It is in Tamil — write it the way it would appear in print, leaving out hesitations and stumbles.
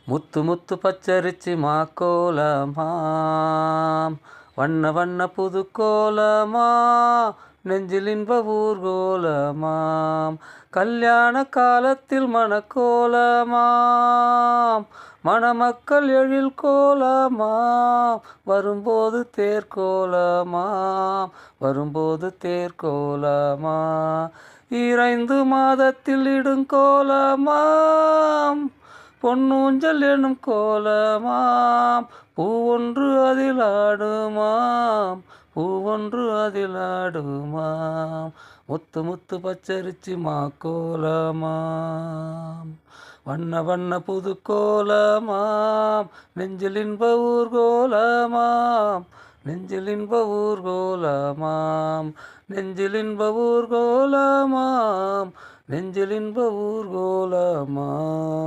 முத்து முத்து பச்சரிச்சி மாக்கோலமாம் வண்ண வண்ண புது கோலமா நெஞ்சில் இன்ப ஊர்கோலமாம் கல்யாண காலத்தில் மணக்கோலமாம் மணமக்கள் எழில் கோலமாம் வரும்போது தேர்கோலமாம் வரும்போது தேர்கோலமா 2 மாதத்தில் இடுங்கோலமாம் பொன்னூஞ்சல் எனும் கோலமாம் பூவொன்று அதில் ஆடுமாம் பூவொன்று அதில் ஆடுமாம் முத்து முத்து பச்சரிச்சி மாக்கோலமாம் வண்ண வண்ண புது கோலமாம் நெஞ்சில் இன்ப ஊர்கோலமாம் நெஞ்சில் இன்ப ஊர்கோலமாம் நெஞ்சில் இன்ப ஊர்கோலமாம் நெஞ்சில் இன்ப ஊர்கோலமாம்